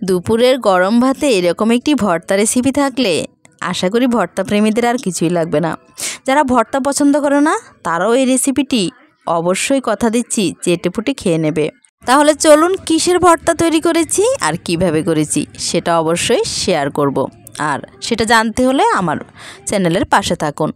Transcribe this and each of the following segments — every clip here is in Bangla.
দুপুরের গরম ভাতে এরকম একটি ভর্তা রেসিপি থাকলে আশা করি ভর্তা প্রেমীদের আর কিছুই লাগবে না। যারা ভর্তা পছন্দ করে না তারাও এই রেসিপিটি অবশ্যই কথা দিচ্ছি চেটেপুটে খেয়ে নেবে। তাহলে চলুন কিসের ভর্তা তৈরি করেছি আর কিভাবে করেছি সেটা অবশ্যই শেয়ার করব। আর সেটা জানতে হলে আমার চ্যানেলের পাশে থাকুন।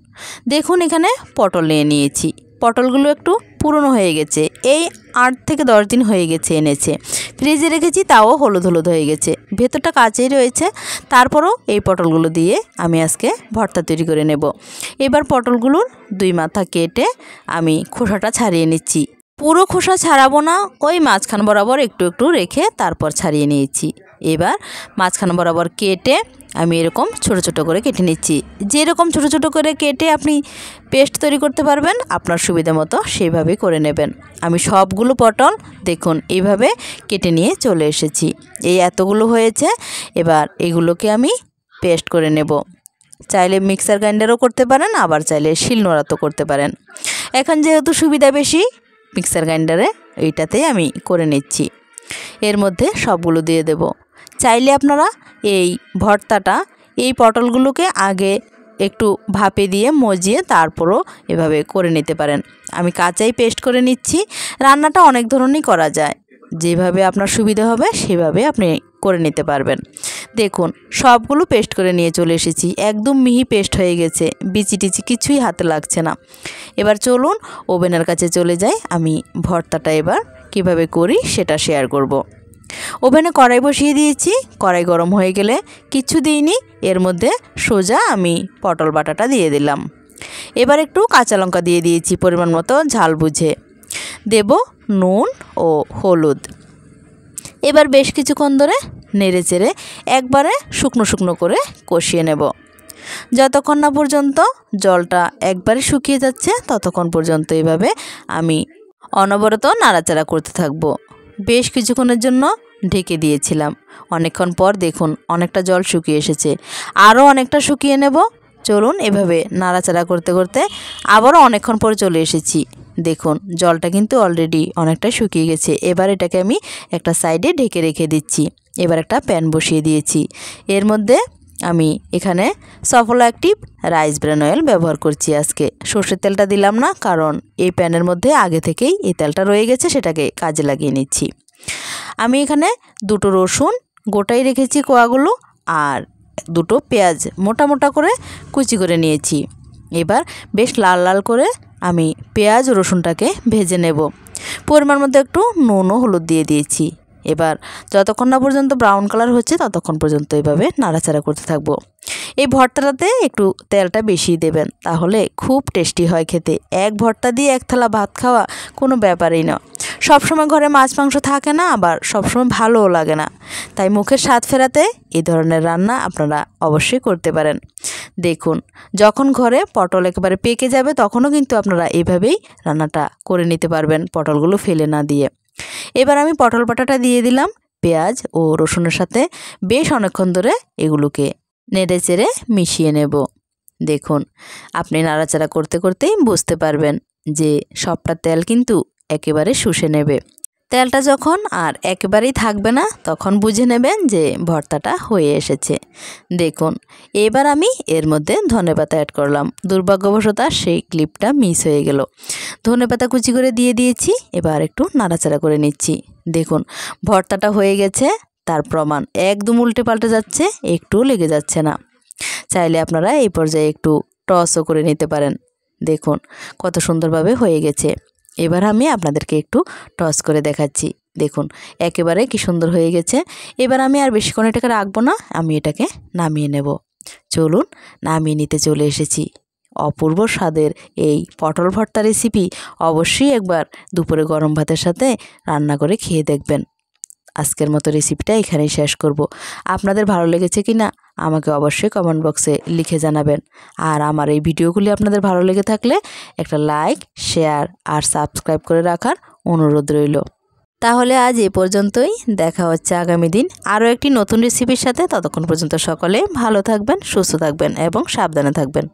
দেখুন এখানে পটল নিয়ে নিয়েছি। পটলগুলো একটু পুরনো হয়ে গেছে, এই 8 থেকে 10 দিন হয়ে গেছে এনেছে। ফ্রিজে রেখেছি, তাও হলুদ হলুদ হয়ে গেছে, ভেতরটা কাঁচাই রয়েছে। তারপরও এই পটলগুলো দিয়ে আমি আজকে ভর্তা তৈরি করে নেব। এবার পটলগুলোর 2 মাথা কেটে আমি খোসাটা ছাড়িয়ে নিচ্ছি। পুরো খোসা ছাড়াবো না, ওই মাঝখান বরাবর একটু একটু রেখে তারপর ছাড়িয়ে নিয়েছি। এবার মাঝখান বরাবর কেটে আমি এরকম ছোট ছোট করে কেটে নিচ্ছি। যেরকম ছোট ছোট করে কেটে আপনি পেস্ট তৈরি করতে পারবেন আপনার সুবিধা মতো সেইভাবেই করে নেবেন। আমি সবগুলো পটল দেখুন এইভাবে কেটে নিয়ে চলে এসেছি। এই এতগুলো হয়েছে। এবার এগুলোকে আমি পেস্ট করে নেব। চাইলে মিক্সার গ্রাইন্ডারও করতে পারেন, আবার চাইলে শিলনোড়াতেও করতে পারেন। এখন যেহেতু সুবিধা বেশি মিক্সার গ্রাইন্ডারে এইটাতেই আমি করে নিচ্ছি। এর মধ্যে সবগুলো দিয়ে দেব। চাইলে আপনারা এই ভর্তাটা এই পটলগুলোকে আগে একটু ভাপে দিয়ে মজিয়ে তারপরও এভাবে করে নিতে পারেন। আমি কাঁচাই পেস্ট করে নিচ্ছি। রান্নাটা অনেক ধরনেরই করা যায়, যেভাবে আপনার সুবিধা হবে সেভাবে আপনি করে নিতে পারবেন। দেখুন সবগুলো পেস্ট করে নিয়ে চলে এসেছি। একদম মিহি পেস্ট হয়ে গেছে, বিচি টিচি কিছুই হাতে লাগছে না। এবার চলুন ওভেনের কাছে চলে যাই। আমি ভর্তাটা এবার কিভাবে করি সেটা শেয়ার করব। ওভেনে কড়াই বসিয়ে দিয়েছি। কড়াই গরম হয়ে গেলে কিছু দিইনি, এর মধ্যে সোজা আমি পটল বাটাটা দিয়ে দিলাম। এবার একটু কাঁচা লঙ্কা দিয়ে দিয়েছি পরিমাণ মতো ঝাল বুঝে। দেব নুন ও হলুদ। এবার বেশ কিছুক্ষণ ধরে নেড়ে চেড়ে একবারে শুকনো শুকনো করে কষিয়ে নেব। যতক্ষণ না পর্যন্ত জলটা একবারে শুকিয়ে যাচ্ছে ততক্ষণ পর্যন্ত এভাবে আমি অনবরত নাড়াচাড়া করতে থাকব। বেশ কিছুক্ষণের জন্য ঢেকে দিয়েছিলাম। অনেকক্ষণ পর দেখুন অনেকটা জল শুকিয়ে এসেছে, আরও অনেকটা শুকিয়ে নেব। চলুন এভাবে নাড়াচাড়া করতে করতে আবারও অনেকক্ষণ পর চলে এসেছি। দেখুন জলটা কিন্তু অলরেডি অনেকটা শুকিয়ে গেছে। এবার এটাকে আমি একটা সাইডে ঢেকে রেখে দিচ্ছি। এবার একটা প্যান বসিয়ে দিয়েছি। এর মধ্যে আমি এখানে সফল অ্যাক্টিভ রাইস ব্র্যান অয়েল ব্যবহার করছি। আজকে সর্ষের তেলটা দিলাম না, কারণ এই প্যানের মধ্যে আগে থেকেই এই তেলটা রয়ে গেছে, সেটাকে কাজে লাগিয়ে নিচ্ছি। আমি এখানে 2টো রসুন গোটাই রেখেছি কোয়াগুলো, আর 2টো পেঁয়াজ মোটা মোটা করে কুচি করে নিয়েছি। এবার বেশ লাল লাল করে আমি পেঁয়াজ রসুনটাকে ভেজে নেব। পরিমাণ মতো একটু নুন ও হলুদ দিয়ে দিয়েছি। এবার যতক্ষণ না পর্যন্ত ব্রাউন কালার হচ্ছে ততক্ষণ পর্যন্ত এভাবে নাড়াচাড়া করতে থাকবো। এই ভর্তাটাতে একটু তেলটা বেশি দেবেন, তাহলে খুব টেস্টি হয় খেতে। এক ভর্তা দিয়ে 1 থালা ভাত খাওয়া কোনো ব্যাপারই না। সবসময় ঘরে মাছ মাংস থাকে না, আবার সবসময় ভালোও লাগে না। তাই মুখের স্বাদ ফেরাতে এই ধরনের রান্না আপনারা অবশ্যই করতে পারেন। দেখুন যখন ঘরে পটল একেবারে পেকে যাবে তখনও কিন্তু আপনারা এভাবেই রান্নাটা করে নিতে পারবেন, পটলগুলো ফেলে না দিয়ে। এবার আমি পটল বাটাটা দিয়ে দিলাম পেঁয়াজ ও রসুনের সাথে। বেশ অনেকক্ষণ ধরে এগুলোকে নেড়ে চেড়ে মিশিয়ে নেব। দেখুন আপনি নাড়াচাড়া করতে করতেই বুঝতে পারবেন যে সবটা তেল কিন্তু একেবারে শুষে নেবে। তেলটা যখন আর একেবারেই থাকবে না তখন বুঝে নেবেন যে ভর্তাটা হয়ে এসেছে। দেখুন এবার আমি এর মধ্যে ধনেপাতা অ্যাড করলাম। দুর্ভাগ্যবশত সেই ক্লিপটা মিস হয়ে গেল। ধনেপাতা কুচি করে দিয়ে দিয়েছি। এবার একটু নাড়াচাড়া করে নিচ্ছি। দেখুন ভর্তাটা হয়ে গেছে, তার প্রমাণ। একদম উল্টে পাল্টে যাচ্ছে, একটুও লেগে যাচ্ছে না। চাইলে আপনারা এই পর্যায়ে একটু টসও করে নিতে পারেন। দেখুন কত সুন্দরভাবে হয়ে গেছে। এবার আমি আপনাদেরকে একটু টস করে দেখাচ্ছি। দেখুন একেবারে কি সুন্দর হয়ে গেছে। এবার আমি আর বেশিক্ষণ এটাকে রাখবো না, আমি এটাকে নামিয়ে নেব। চলুন নামিয়ে নিতে চলে এসেছি। অপূর্ব স্বাদের এই পটল ভর্তা রেসিপি অবশ্যই একবার দুপুরে গরম ভাতের সাথে রান্না করে খেয়ে দেখবেন। আজকের মতো রেসিপিটা এখানেই শেষ করব। আপনাদের ভালো লেগেছে কি না আমাকে অবশ্যই কমেন্ট বক্সে লিখে জানাবেন। আর আমার এই ভিডিওগুলি আপনাদের ভালো লেগে থাকলে একটা লাইক, শেয়ার আর সাবস্ক্রাইব করে রাখার অনুরোধ রইল। তাহলে আজ এ পর্যন্তই। দেখা হচ্ছে আগামী দিন আরও একটি নতুন রেসিপির সাথে। ততক্ষণ পর্যন্ত সকলে ভালো থাকবেন, সুস্থ থাকবেন এবং সাবধানে থাকবেন।